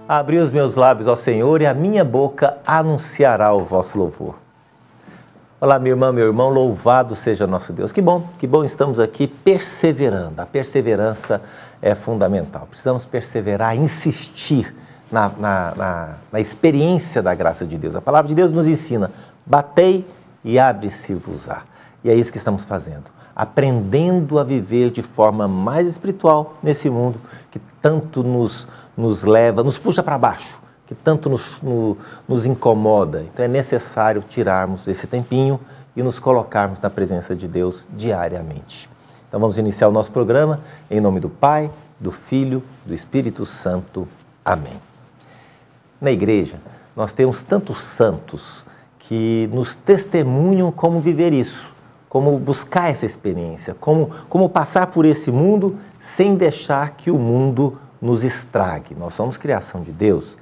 Abri os meus lábios ao Senhor e a minha boca anunciará o vosso louvor. Olá, minha irmã, meu irmão, louvado seja nosso Deus. Que bom estamos aqui perseverando. A perseverança é fundamental. Precisamos perseverar, insistir na experiência da graça de Deus. A palavra de Deus nos ensina, batei e abre-se-vos-á. E é isso que estamos fazendo, aprendendo a viver de forma mais espiritual nesse mundo que tanto nos leva, nos puxa para baixo, que tanto nos incomoda. Então é necessário tirarmos esse tempinho e nos colocarmos na presença de Deus diariamente. Então vamos iniciar o nosso programa em nome do Pai, do Filho, do Espírito Santo. Amém. Na igreja, nós temos tantos santos que nos testemunham como viver isso, como buscar essa experiência, como passar por esse mundo sem deixar que o mundo nos estrague. Nós somos criação de Deus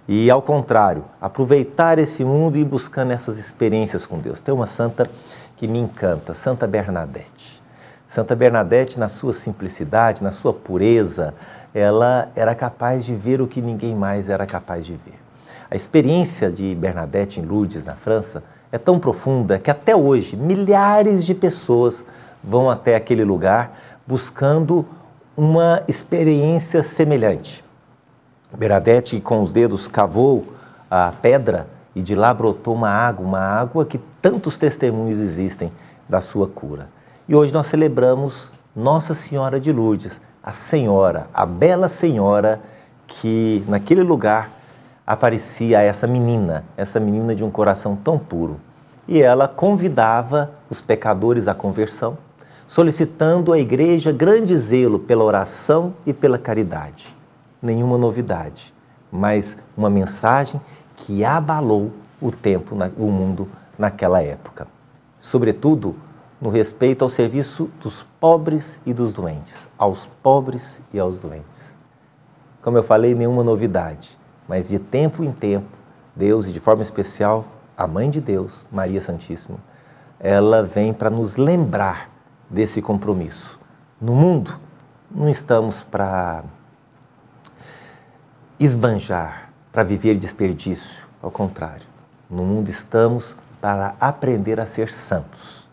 e, ao contrário, aproveitar esse mundo e ir buscando essas experiências com Deus. Tem uma santa que me encanta, Santa Bernadette. Santa Bernadette, na sua simplicidade, na sua pureza, ela era capaz de ver o que ninguém mais era capaz de ver. A experiência de Bernadette em Lourdes, na França, é tão profunda que até hoje milhares de pessoas vão até aquele lugar buscando uma experiência semelhante. Bernadette, com os dedos, cavou a pedra e de lá brotou uma água que tantos testemunhos existem da sua cura. E hoje nós celebramos Nossa Senhora de Lourdes, a Senhora, a bela Senhora que naquele lugar aparecia essa menina de um coração tão puro. E ela convidava os pecadores à conversão, solicitando à igreja grande zelo pela oração e pela caridade. Nenhuma novidade, mas uma mensagem que abalou o mundo naquela época. Sobretudo, no respeito ao serviço dos pobres e dos doentes, aos pobres e aos doentes. Como eu falei, nenhuma novidade, mas de tempo em tempo, Deus, e de forma especial, a Mãe de Deus, Maria Santíssima, ela vem para nos lembrar desse compromisso. No mundo, não estamos para esbanjar, para viver desperdício, ao contrário. No mundo estamos para aprender a ser santos,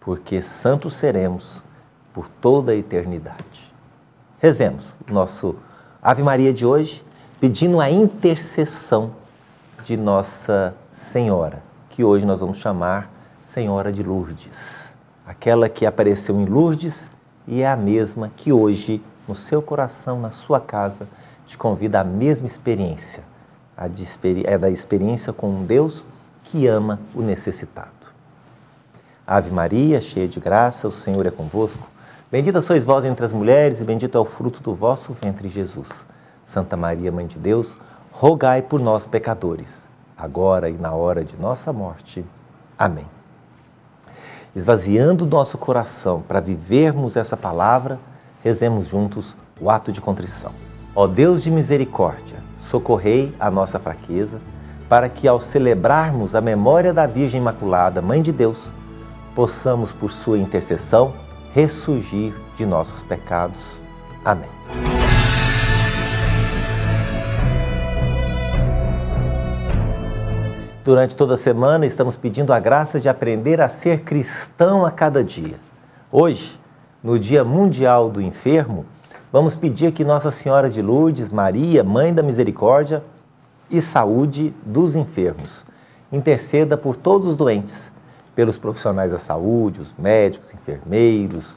porque santos seremos por toda a eternidade. Rezemos o nosso Ave Maria de hoje, pedindo a intercessão de Nossa Senhora, que hoje nós vamos chamar Senhora de Lourdes. Aquela que apareceu em Lourdes e é a mesma que hoje, no seu coração, na sua casa, te convida à mesma experiência, da experiência com um Deus que ama o necessitado. Ave Maria, cheia de graça, o Senhor é convosco. Bendita sois vós entre as mulheres e bendito é o fruto do vosso ventre, Jesus. Santa Maria, Mãe de Deus, rogai por nós, pecadores, agora e na hora de nossa morte. Amém. Esvaziando o nosso coração para vivermos essa palavra, rezemos juntos o ato de contrição. Ó Deus de misericórdia, socorrei a nossa fraqueza, para que ao celebrarmos a memória da Virgem Imaculada, Mãe de Deus, possamos, por sua intercessão, ressurgir de nossos pecados. Amém. Durante toda a semana, estamos pedindo a graça de aprender a ser cristão a cada dia. Hoje, no Dia Mundial do Enfermo, vamos pedir que Nossa Senhora de Lourdes, Maria, Mãe da Misericórdia e Saúde dos enfermos, interceda por todos os doentes, pelos profissionais da saúde, os médicos, enfermeiros,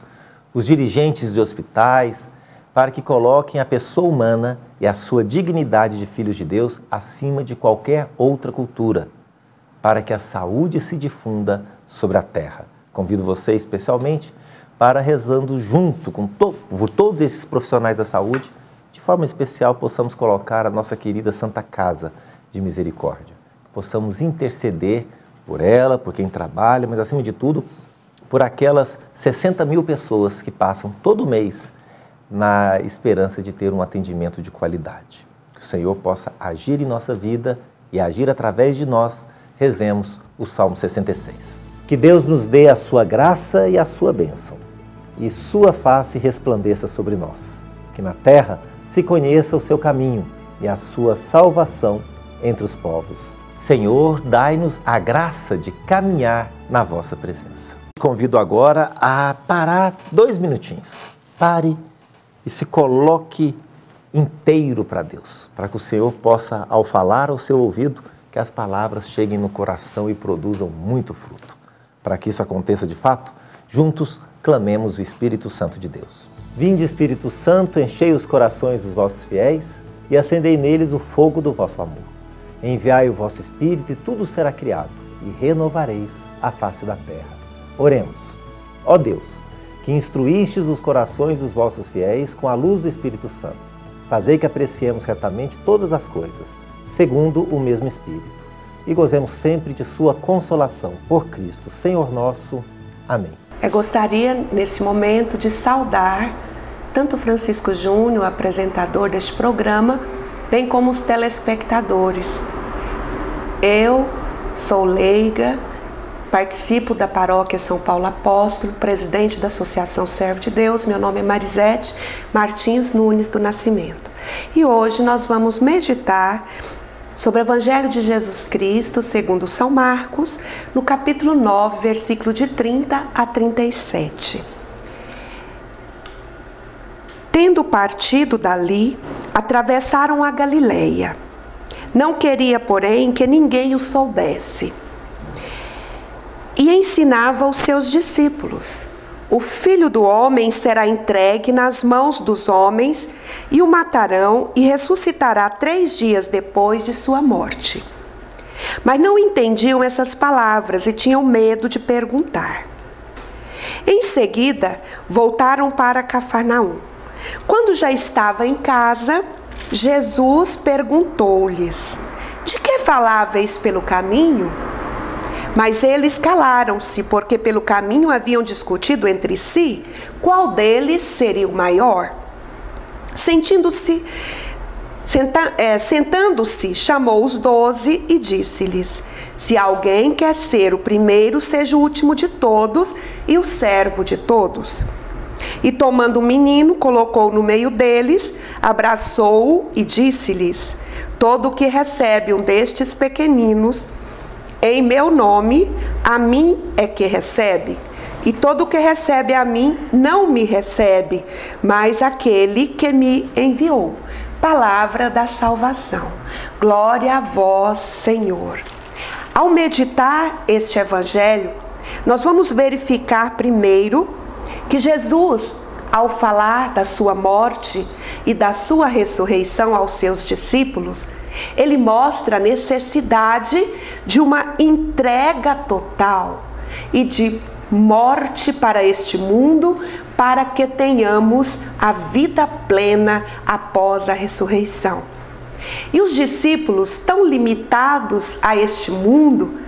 os dirigentes de hospitais, para que coloquem a pessoa humana e a sua dignidade de filhos de Deus acima de qualquer outra cultura, para que a saúde se difunda sobre a terra. Convido você especialmente para, rezando junto por todos esses profissionais da saúde, de forma especial possamos colocar a nossa querida Santa Casa de Misericórdia. Possamos interceder por ela, por quem trabalha, mas acima de tudo, por aquelas 60 mil pessoas que passam todo mês na esperança de ter um atendimento de qualidade. Que o Senhor possa agir em nossa vida e agir através de nós. Rezemos o Salmo 66. Que Deus nos dê a sua graça e a sua bênção, e sua face resplandeça sobre nós. Que na terra se conheça o seu caminho e a sua salvação entre os povos. Senhor, dai-nos a graça de caminhar na vossa presença. Convido agora a parar 2 minutinhos. Pare e se coloque inteiro para Deus, para que o Senhor possa, ao falar ao seu ouvido, que as palavras cheguem no coração e produzam muito fruto. Para que isso aconteça de fato, juntos clamemos o Espírito Santo de Deus. Vinde, Espírito Santo, enchei os corações dos vossos fiéis e acendei neles o fogo do vosso amor. Enviai o vosso Espírito e tudo será criado, e renovareis a face da terra. Oremos. Ó Deus, que instruístes os corações dos vossos fiéis com a luz do Espírito Santo, fazei que apreciemos retamente todas as coisas, segundo o mesmo Espírito, e gozemos sempre de sua consolação. Por Cristo, Senhor nosso. Amém. Eu gostaria, nesse momento, de saudar tanto Francisco Júnior, apresentador deste programa, bem como os telespectadores. Eu sou leiga, participo da Paróquia São Paulo Apóstolo, presidente da Associação Servo de Deus. Meu nome é Marisete Martins Nunes do Nascimento. E hoje nós vamos meditar sobre o Evangelho de Jesus Cristo, segundo São Marcos, no capítulo 9, versículo de 30 a 37. Tendo partido dali, atravessaram a Galileia. Não queria, porém, que ninguém o soubesse. E ensinava os seus discípulos: o Filho do Homem será entregue nas mãos dos homens, e o matarão, e ressuscitará 3 dias depois de sua morte. Mas não entendiam essas palavras e tinham medo de perguntar. Em seguida, voltaram para Cafarnaum. Quando já estava em casa, Jesus perguntou-lhes: de que faláveis pelo caminho? Mas eles calaram-se, porque pelo caminho haviam discutido entre si qual deles seria o maior. Sentando-se, chamou os 12 e disse-lhes: se alguém quer ser o primeiro, seja o último de todos e o servo de todos. E tomando o menino, colocou-o no meio deles, abraçou-o e disse-lhes: todo o que recebe um destes pequeninos em meu nome, a mim é que recebe. E todo o que recebe a mim, não me recebe, mas aquele que me enviou. Palavra da salvação. Glória a vós, Senhor. Ao meditar este evangelho, nós vamos verificar primeiro que Jesus, ao falar da sua morte e da sua ressurreição aos seus discípulos, ele mostra a necessidade de uma entrega total e de morte para este mundo, para que tenhamos a vida plena após a ressurreição. E os discípulos, tão limitados a este mundo,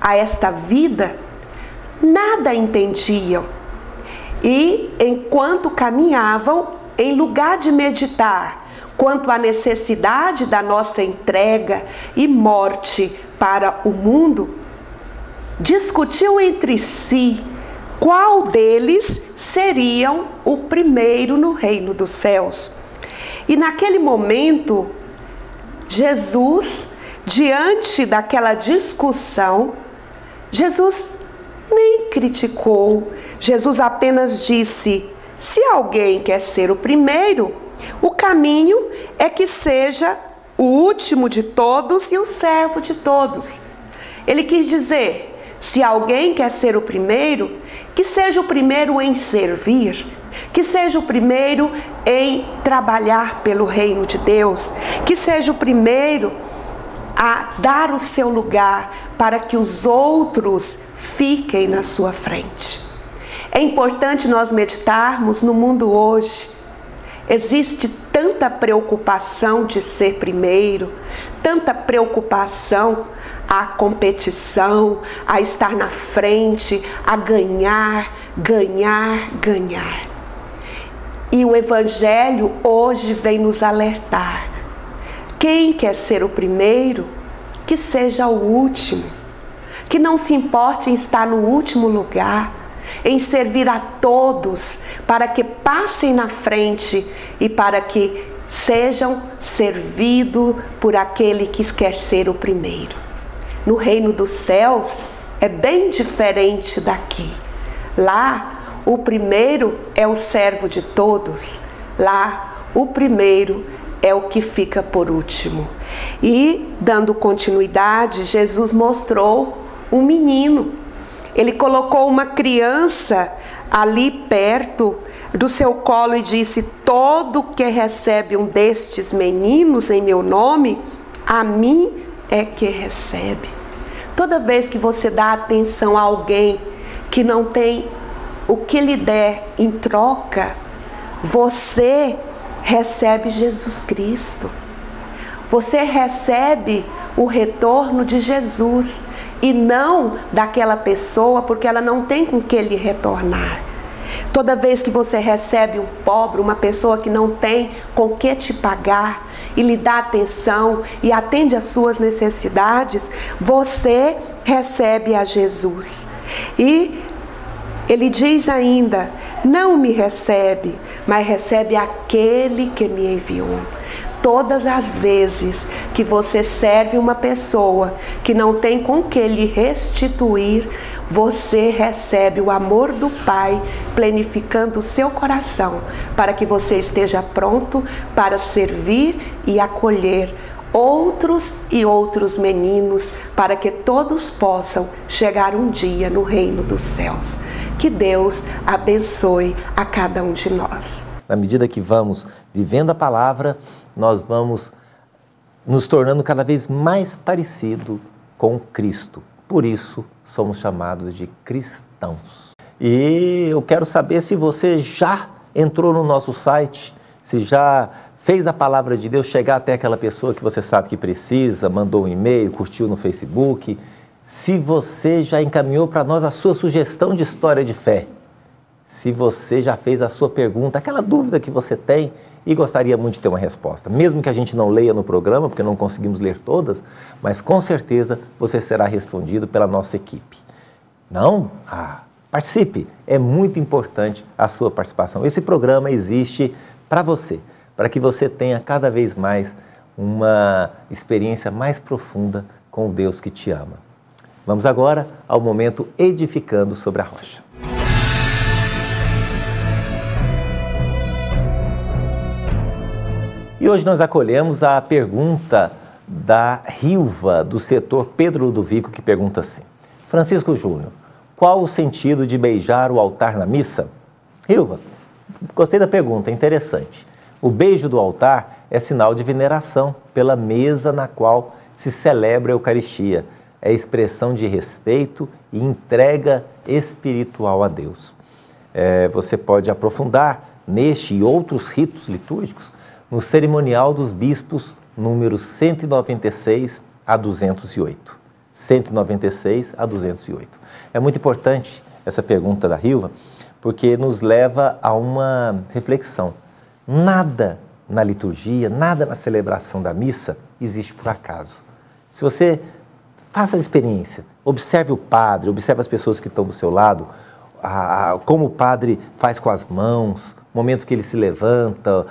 a esta vida, nada entendiam. E, enquanto caminhavam, em lugar de meditar quanto à necessidade da nossa entrega e morte para o mundo, discutiam entre si qual deles seriam o primeiro no reino dos céus. E naquele momento, Jesus, diante daquela discussão, Jesus nem criticou, Jesus apenas disse: se alguém quer ser o primeiro, o caminho é que seja o último de todos e o servo de todos. Ele quis dizer: se alguém quer ser o primeiro, que seja o primeiro em servir, que seja o primeiro em trabalhar pelo reino de Deus, que seja o primeiro a dar o seu lugar para que os outros fiquem na sua frente. É importante nós meditarmos no mundo hoje. Existe tanta preocupação de ser primeiro, tanta preocupação a competição, a estar na frente, a ganhar, ganhar, ganhar. E o Evangelho hoje vem nos alertar. Quem quer ser o primeiro, que seja o último. Que não se importe em estar no último lugar, em servir a todos, para que passem na frente e para que sejam servidos por aquele que quer ser o primeiro. No reino dos céus é bem diferente daqui. Lá, o primeiro é o servo de todos. Lá, o primeiro é o que fica por último. E, dando continuidade, Jesus mostrou um menino. Ele colocou uma criança ali perto do seu colo e disse: todo que recebe um destes meninos em meu nome, a mim é que recebe. Toda vez que você dá atenção a alguém que não tem o que lhe der em troca, você recebe Jesus Cristo. Você recebe o retorno de Jesus e não daquela pessoa, porque ela não tem com que lhe retornar. Toda vez que você recebe um pobre, uma pessoa que não tem com que te pagar e lhe dá atenção e atende às suas necessidades, você recebe a Jesus. E ele diz ainda: não me recebe, mas recebe aquele que me enviou. Todas as vezes que você serve uma pessoa que não tem com que lhe restituir, você recebe o amor do Pai plenificando o seu coração, para que você esteja pronto para servir e acolher outros e outros meninos, para que todos possam chegar um dia no reino dos céus. Que Deus abençoe a cada um de nós. Na medida que vamos vivendo a palavra, nós vamos nos tornando cada vez mais parecido com Cristo. Por isso, somos chamados de cristãos. E eu quero saber se você já entrou no nosso site, se já fez a palavra de Deus chegar até aquela pessoa que você sabe que precisa, mandou um e-mail, curtiu no Facebook, se você já encaminhou para nós a sua sugestão de história de fé, se você já fez a sua pergunta, aquela dúvida que você tem e gostaria muito de ter uma resposta. Mesmo que a gente não leia no programa, porque não conseguimos ler todas, mas com certeza você será respondido pela nossa equipe. Não? Participe! É muito importante a sua participação. Esse programa existe para você, para que você tenha cada vez mais uma experiência mais profunda com o Deus que te ama. Vamos agora ao momento Edificando sobre a Rocha. E hoje nós acolhemos a pergunta da Rilva, do setor Pedro Ludovico, que pergunta assim: Francisco Júnior, qual o sentido de beijar o altar na missa? Rilva, gostei da pergunta, é interessante. O beijo do altar é sinal de veneração pela mesa na qual se celebra a Eucaristia. É expressão de respeito e entrega espiritual a Deus. Você pode aprofundar neste e outros ritos litúrgicos no Cerimonial dos Bispos, número 196 a 208. 196 a 208. É muito importante essa pergunta da Rilva, porque nos leva a uma reflexão. Nada na liturgia, nada na celebração da missa existe por acaso. Se você faça a experiência, observe o padre, observe as pessoas que estão do seu lado, como o padre faz com as mãos, o momento que ele se levanta,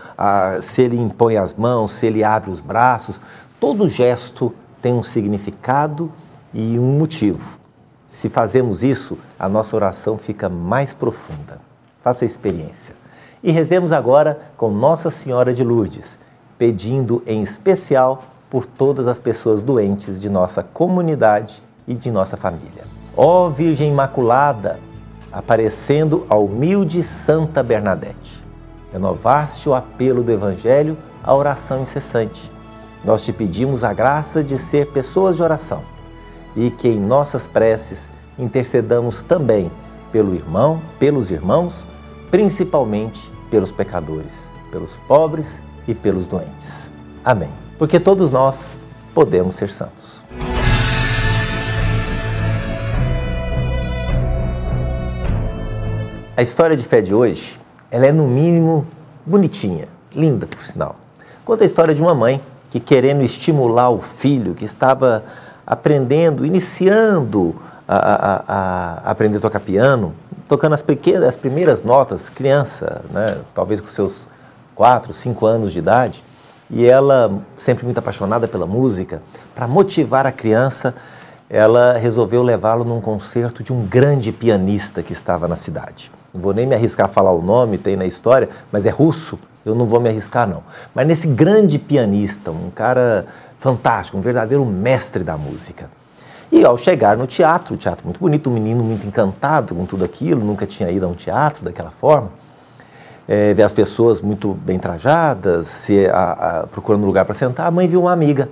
se ele impõe as mãos, se ele abre os braços. Todo gesto tem um significado e um motivo. Se fazemos isso, a nossa oração fica mais profunda. Faça a experiência. E rezemos agora com Nossa Senhora de Lourdes, pedindo em especial por todas as pessoas doentes de nossa comunidade e de nossa família. Ó Virgem Imaculada, aparecendo a humilde Santa Bernadette, renovaste o apelo do Evangelho à oração incessante. Nós te pedimos a graça de ser pessoas de oração e que em nossas preces intercedamos também pelos irmãos, principalmente pelos pecadores, pelos pobres e pelos doentes. Amém. Porque todos nós podemos ser santos. A história de fé de hoje, ela é no mínimo bonitinha, linda por sinal. Conta a história de uma mãe que, querendo estimular o filho que estava aprendendo, iniciando a aprender a tocar piano, tocando as primeiras notas, criança, né, talvez com seus 4, 5 anos de idade, E ela, sempre muito apaixonada pela música, para motivar a criança, ela resolveu levá-lo num concerto de um grande pianista que estava na cidade. Não vou nem me arriscar a falar o nome, tem na história, mas é russo, eu não vou me arriscar não. Mas nesse grande pianista, um cara fantástico, um verdadeiro mestre da música. E ao chegar no teatro, um teatro muito bonito, um menino muito encantado com tudo aquilo, nunca tinha ido a um teatro daquela forma, ver as pessoas muito bem trajadas, procurando lugar para sentar, a mãe viu uma amiga.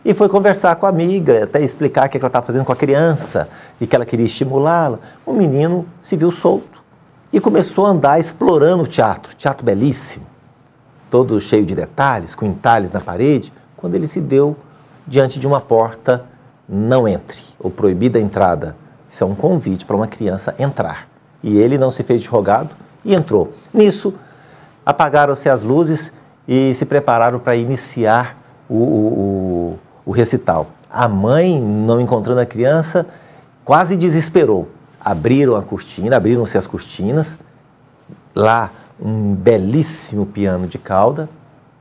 E foi conversar com a amiga, até explicar o que ela estava fazendo com a criança e que ela queria estimulá-la. O menino se viu solto e começou a andar explorando o teatro belíssimo, todo cheio de detalhes, com entalhes na parede, quando ele se deu diante de uma porta, não entre, ou proibida a entrada. Isso é um convite para uma criança entrar. E ele não se fez de rogado e entrou. Nisso, apagaram-se as luzes e se prepararam para iniciar o recital. A mãe, não encontrando a criança, quase desesperou. Abriram-se as cortinas, lá um belíssimo piano de cauda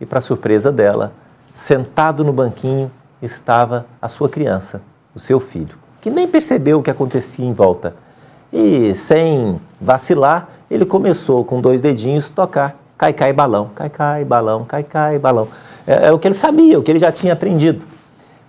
e, para surpresa dela, sentado no banquinho, estava a sua criança, o seu filho, que nem percebeu o que acontecia em volta. E, sem vacilar, ele começou com 2 dedinhos tocar cai, cai, balão, cai, cai, balão, cai, cai, balão. É o que ele sabia, o que ele já tinha aprendido.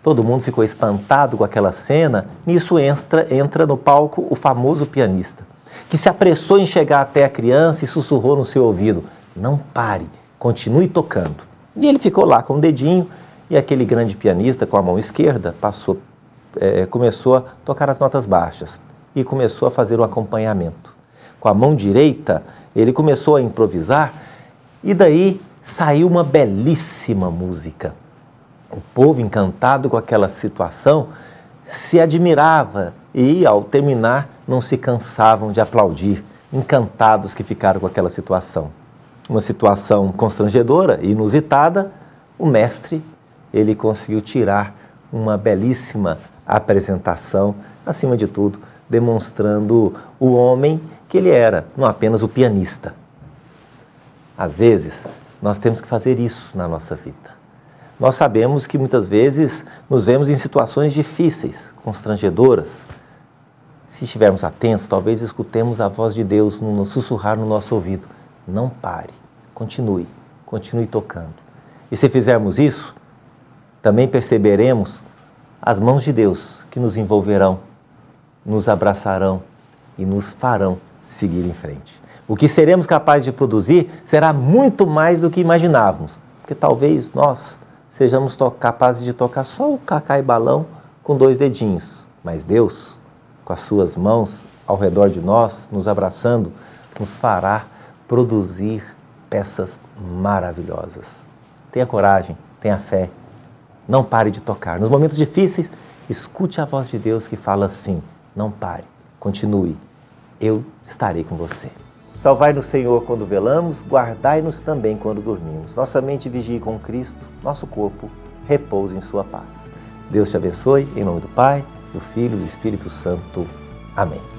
Todo mundo ficou espantado com aquela cena. Nisso entra no palco o famoso pianista, que se apressou em chegar até a criança e sussurrou no seu ouvido: não pare, continue tocando. E ele ficou lá com o dedinho e aquele grande pianista, com a mão esquerda, começou a tocar as notas baixas e começou a fazer o acompanhamento. Com a mão direita, ele começou a improvisar e daí saiu uma belíssima música. O povo, encantado com aquela situação, se admirava e, ao terminar, não se cansavam de aplaudir, encantados que ficaram com aquela situação. Uma situação constrangedora e inusitada, o mestre, ele conseguiu tirar uma belíssima apresentação, acima de tudo, demonstrando o homem que ele era, não apenas o pianista. Às vezes, nós temos que fazer isso na nossa vida. Nós sabemos que muitas vezes nos vemos em situações difíceis, constrangedoras. Se estivermos atentos, talvez escutemos a voz de Deus sussurrar no nosso ouvido: não pare, continue tocando. E se fizermos isso, também perceberemos as mãos de Deus que nos envolverão, nos abraçarão e nos farão seguir em frente. O que seremos capazes de produzir será muito mais do que imaginávamos, porque talvez nós sejamos capazes de tocar só o cacá e balão com 2 dedinhos, mas Deus, com as suas mãos ao redor de nós, nos abraçando, nos fará produzir peças maravilhosas. Tenha coragem, tenha fé, não pare de tocar. Nos momentos difíceis, escute a voz de Deus que fala assim: não pare, continue, eu estarei com você. Salvai-nos, Senhor, quando velamos, guardai-nos também quando dormimos. Nossa mente vigie com Cristo, nosso corpo repouse em sua paz. Deus te abençoe, em nome do Pai, do Filho e do Espírito Santo. Amém.